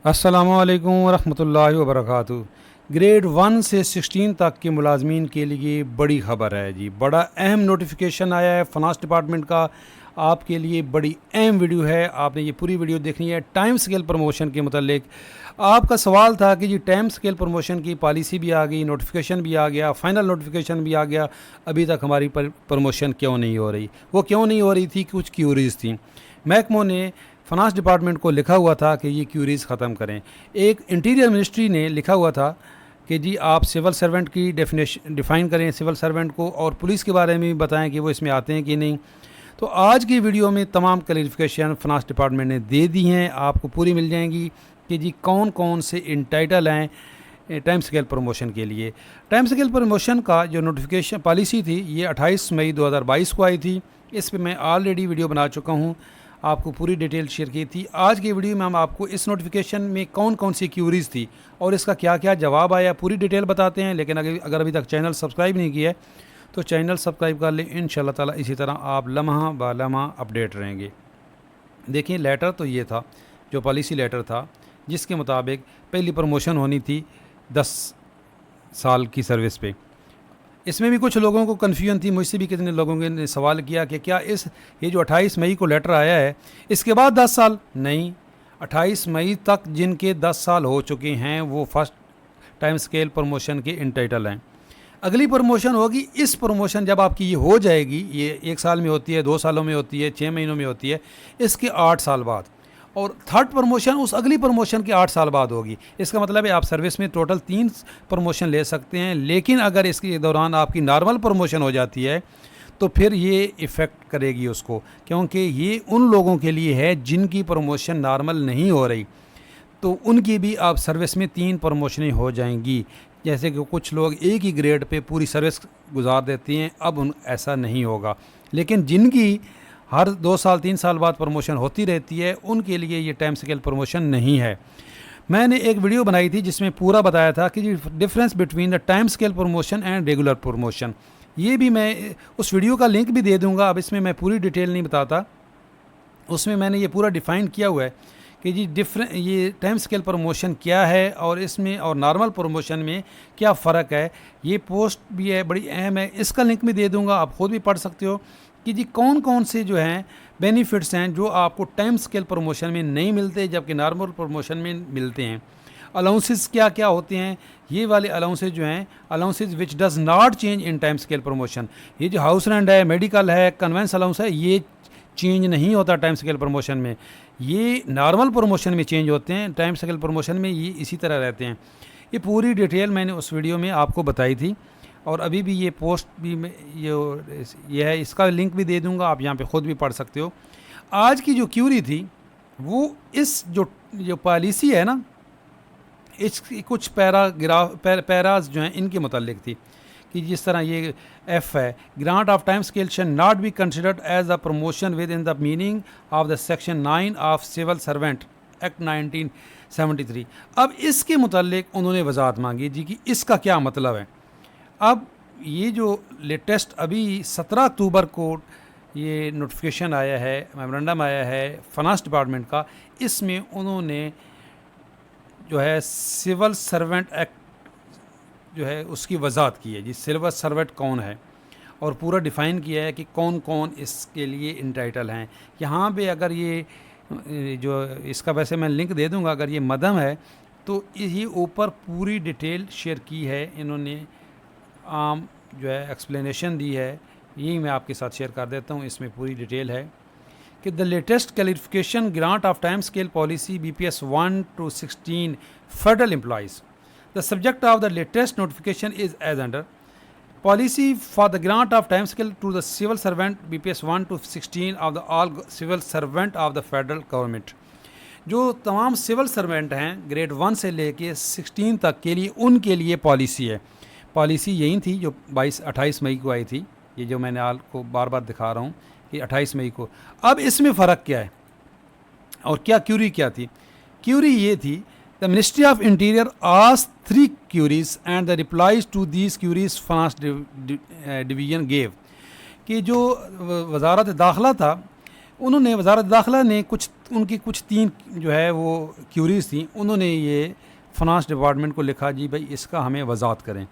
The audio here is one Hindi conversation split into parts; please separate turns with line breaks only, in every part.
अस्सलामुअलैकुम वरहमतुल्लाहि वबरकातुहू। ग्रेड 1 से 16 तक के मुलाजमीन के लिए बड़ी ख़बर है जी। बड़ा अहम नोटिफिकेशन आया है फाइनेंस डिपार्टमेंट का। आपके लिए बड़ी अहम वीडियो है, आपने ये पूरी वीडियो देखनी है। टाइम स्केल प्रमोशन के मतलब आपका सवाल था कि जी टाइम स्केल प्रमोशन की पॉलिसी भी आ गई, नोटिफिकेशन भी आ गया, फाइनल नोटिफिकेशन भी आ गया, अभी तक हमारी प्रमोशन क्यों नहीं हो रही। वो क्यों नहीं हो रही थी, कुछ क्यूरीज थी। महकमों ने फाइनेंस डिपार्टमेंट को लिखा हुआ था कि ये क्यूरीज ख़त्म करें। एक इंटीरियर मिनिस्ट्री ने लिखा हुआ था कि जी आप सिविल सर्वेंट की डिफ़ाइन करें सिविल सर्वेंट को, और पुलिस के बारे में भी बताएं कि वो इसमें आते हैं कि नहीं। तो आज की वीडियो में तमाम क्लैरिफिकेशन फाइनेंस डिपार्टमेंट ने दे दी हैं, आपको पूरी मिल जाएंगी कि जी कौन कौन से इंटाइटल हैं टाइम स्केल प्रमोशन के लिए। टाइम स्केल प्रमोशन का जो नोटिफिकेशन पॉलिसी थी ये 28 मई 2022 को आई थी। इस पर मैं ऑलरेडी वीडियो बना चुका हूँ, आपको पूरी डिटेल शेयर की थी। आज की वीडियो में हम आपको इस नोटिफिकेशन में कौन कौन सी क्यूरीज थी और इसका क्या क्या जवाब आया पूरी डिटेल बताते हैं। लेकिन अगर अभी तक चैनल सब्सक्राइब नहीं किया है तो चैनल सब्सक्राइब कर लें। इंशाल्लाह ताला इसी तरह आप लम्हा ब लम्हा अपडेट रहेंगे। देखिए लेटर तो ये था, जो पॉलिसी लेटर था जिसके मुताबिक पहली प्रमोशन होनी थी 10 साल की सर्विस पे। इसमें भी कुछ लोगों को कन्फ्यूजन थी, मुझसे भी कितने लोगों ने सवाल किया कि क्या ये जो 28 मई को लेटर आया है इसके बाद 10 साल नहीं, 28 मई तक जिनके 10 साल हो चुके हैं वो फर्स्ट टाइम स्केल प्रमोशन के इंटाइटल हैं। अगली प्रमोशन होगी, इस प्रमोशन जब आपकी ये हो जाएगी, ये 1 साल में होती है, 2 सालों में होती है, 6 महीनों में होती है, इसके 8 साल बाद, और थर्ड प्रमोशन उस अगली प्रमोशन के 8 साल बाद होगी। इसका मतलब है आप सर्विस में टोटल 3 प्रमोशन ले सकते हैं। लेकिन अगर इसके दौरान आपकी नॉर्मल प्रमोशन हो जाती है तो फिर ये इफ़ेक्ट करेगी उसको, क्योंकि ये उन लोगों के लिए है जिनकी प्रमोशन नॉर्मल नहीं हो रही, तो उनकी भी आप सर्विस में 3 प्रमोशनें हो जाएंगी। जैसे कि कुछ लोग एक ही ग्रेड पे पूरी सर्विस गुजार देती हैं, अब ऐसा नहीं होगा। लेकिन जिनकी हर 2 साल 3 साल बाद प्रमोशन होती रहती है उनके लिए ये टाइम स्केल प्रमोशन नहीं है। मैंने एक वीडियो बनाई थी जिसमें पूरा बताया था कि difference between the time scale promotion and regular promotion. ये भी मैं उस वीडियो का लिंक भी दे दूंगा। अब इसमें मैं पूरी डिटेल नहीं बताता, उसमें मैंने ये पूरा डिफ़ाइन किया हुआ है कि जी ये टाइम स्केल प्रमोशन क्या है और इसमें और नॉर्मल प्रमोशन में क्या फ़र्क है। ये पोस्ट भी है, बड़ी अहम है, इसका लिंक भी दे दूंगा, आप ख़ुद भी पढ़ सकते हो कि जी कौन कौन से जो हैं बेनिफिट्स हैं जो आपको टाइम स्केल प्रमोशन में नहीं मिलते जबकि नॉर्मल प्रमोशन में मिलते हैं। अलाउंसेस क्या क्या होते हैं, ये वाले अलाउंसेस जो हैं, allowances which does not change in time scale promotion. ये जो हाउस रेंट है, मेडिकल है, कन्वेंस अलाउंस है, ये चेंज नहीं होता टाइम स्केल प्रमोशन में, ये नॉर्मल प्रमोशन में चेंज होते हैं। टाइम स्केल प्रमोशन में ये इसी तरह रहते हैं। ये पूरी डिटेल मैंने उस वीडियो में आपको बताई थी, और अभी भी ये पोस्ट भी ये है, इसका लिंक भी दे दूंगा, आप यहाँ पे ख़ुद भी पढ़ सकते हो। आज की जो क्यूरी थी वो इस जो पॉलिसी है ना, इसकी कुछ पैराज जो हैं इनके मुतालिक थी कि जिस तरह ये एफ है, grant of time scale shall not be considered as a promotion within the meaning of the section 9 of civil servant act 1973। अब इसके मुतालिक उन्होंने वजाहत मांगी जी कि इसका क्या मतलब है। अब ये जो लेटेस्ट अभी 17 अक्टूबर को ये नोटिफिकेशन आया है, मेमोरेंडम आया है फाइनेंस डिपार्टमेंट का, इसमें उन्होंने जो है सिविल सर्वेंट एक्ट जो है उसकी वजाहत की है जी, सिविल सर्वेंट कौन है, और पूरा डिफ़ाइन किया है कि कौन कौन इसके लिए इंटाइटल हैं। यहाँ पे अगर ये जो इसका वैसे मैं लिंक दे दूँगा, अगर ये मदम है तो ये ऊपर पूरी डिटेल शेयर की है इन्होंने, आम जो है एक्सप्लेनेशन दी है, यही मैं आपके साथ शेयर कर देता हूँ। इसमें पूरी डिटेल है कि the latest clarification grant of time scale policy BPS 1 to 16 federal employees. The subject of the latest notification is as under policy for the grant of time scale to the civil servant BPS 1 to 16 of the all civil servant of the federal government. जो तमाम सिविल सर्वेंट हैं ग्रेड 1 से लेके 16 तक के लिए, उनके लिए पॉलिसी है। पॉलिसी यही थी जो 28 मई को आई थी, ये जो मैंने आपको बार बार दिखा रहा हूँ कि 28 मई को। अब इसमें फ़र्क क्या है और क्या क्यूरी क्या थी। क्यूरी ये थी, the ministry of interior asked 3 queries and the replies to these queries finance division gave, कि जो वजारत दाखिला था उन्होंने वजारत दाखिला ने कुछ 3 जो है वो क्यूरीज थी, उन्होंने ये फाइनेंस डिपार्टमेंट को लिखा जी भाई इसका हमें वजाहत करें।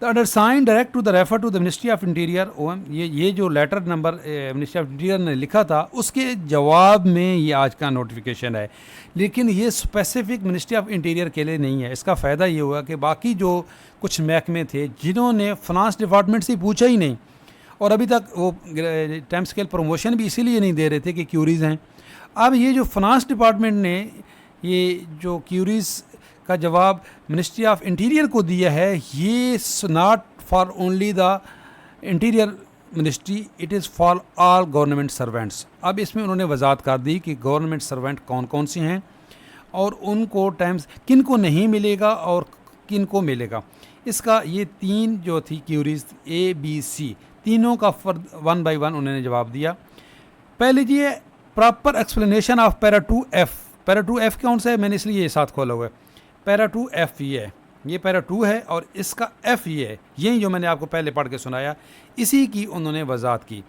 The undersign direct to the refer to the ministry of interior OM, ये जो letter number ministry of interior ने लिखा था उसके जवाब में ये आज का नोटिफिकेशन है। लेकिन ये स्पेसिफिक मिनिस्ट्री ऑफ इंटीरियर के लिए नहीं है। इसका फ़ायदा ये हुआ कि बाकी जो कुछ महकमे थे जिन्होंने फाइनेंस डिपार्टमेंट से पूछा ही नहीं और अभी तक वो टाइम स्केल प्रमोशन भी इसीलिए नहीं दे रहे थे कि क्यूरीज़ हैं, अब ये जो फाइनेंस डिपार्टमेंट ने ये जो क्यूरीज़ का जवाब मिनिस्ट्री ऑफ इंटीरियर को दिया है, ये not for only the interior ministry, it is for all government servants. अब इसमें उन्होंने वजाहत कर दी कि गवर्नमेंट सर्वेंट कौन कौन से हैं और उनको टाइम्स किन को नहीं मिलेगा और किन को मिलेगा। इसका ये 3 जो थी क्यूरीज ABC, तीनों का फर्द 1 बाय 1 उन्होंने जवाब दिया। पहले जी proper explanation of para 2F। Para 2F कौन सा है, मैंने इसलिए ये साथ खोला हुआ है। पैरा 2F ये पैरा 2 है और इसका F ये है, यही जो मैंने आपको पहले पढ़ के सुनाया, इसी की उन्होंने वजाहत की।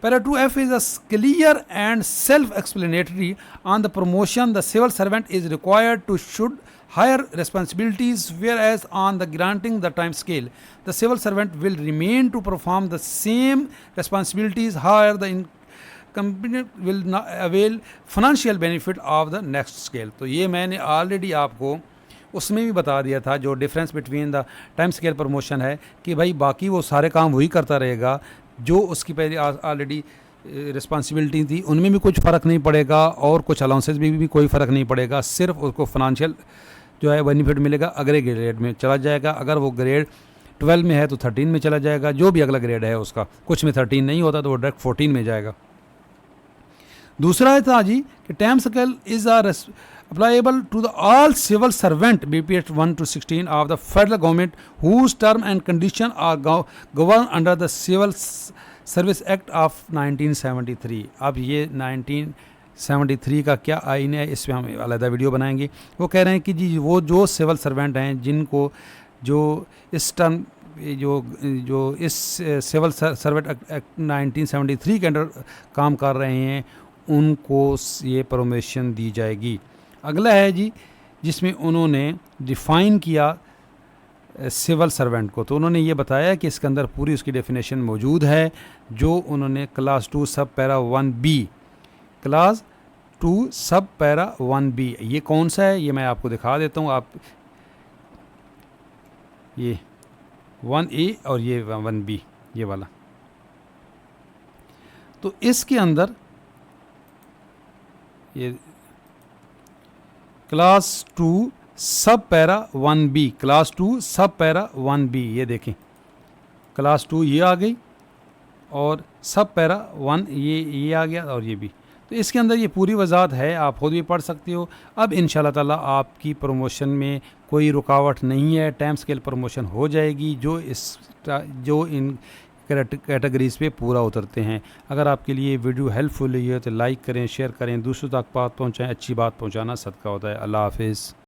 Para 2F is a clear and self explanatory on the promotion the civil servant is required to should higher responsibilities, whereas on the granting the time scale the civil servant will remain to perform the same responsibilities, however the incumbent will not avail financial benefit of the next scale। तो ये मैंने ऑलरेडी आपको उसमें भी बता दिया था जो difference between the time scale promotion है कि भाई बाकी वो सारे काम वही करता रहेगा जो उसकी पहले ऑलरेडी रिस्पॉन्सिबिलिटी थी, उनमें भी कुछ फ़र्क नहीं पड़ेगा और कुछ अलाउंसेस भी कोई फ़र्क नहीं पड़ेगा, सिर्फ उसको फाइनेंशियल जो है बेनिफिट मिलेगा, अगले ग्रेड में चला जाएगा। अगर वो ग्रेड 12 में है तो 13 में चला जाएगा, जो भी अगला ग्रेड है उसका, कुछ में 13 नहीं होता तो वो डायरेक्ट 14 में जाएगा। दूसरा था जी कि time scale is applicable to the all civil servant BPS 1 to 16 of the federal government whose term and condition are governed under the Civil Service Act of 1973। अब ये 1973 का क्या आइन है, इस पर हम अलग वीडियो बनाएंगे। वो कह रहे हैं कि जी वो जो सिविल सर्वेंट हैं जिनको जो इस टर्म जो इस सिविल सर्वेंट एक्ट 1973 के अंडर काम कर रहे हैं उनको ये प्रमोशन दी जाएगी। अगला है जी जिसमें उन्होंने डिफ़ाइन किया सिविल सर्वेंट को, तो उन्होंने ये बताया कि इसके अंदर पूरी उसकी डेफिनेशन मौजूद है जो उन्होंने क्लास 2 सब पैरा 1B, क्लास 2 सब पैरा 1B, ये कौन सा है ये मैं आपको दिखा देता हूँ। आप ये 1A और ये 1B ये वाला, तो इसके अंदर ये क्लास 2 सब पैरा 1B, क्लास 2 सब पैरा 1B, ये देखें क्लास 2 ये आ गई और सब पैरा 1 ये आ गया और ये भी। तो इसके अंदर ये पूरी वजाहत है, आप खुद भी पढ़ सकते हो। अब इंशाल्लाह ताला आपकी प्रमोशन में कोई रुकावट नहीं है, टाइम स्केल प्रमोशन हो जाएगी जो इन कैटेगरीज़ पे पूरा उतरते हैं। अगर आपके लिए वीडियो हेल्पफुल है तो लाइक करें, शेयर करें, दूसरों तक बात पहुँचाएँ। अच्छी बात पहुँचाना सदका होता है। अल्लाह हाफिज़।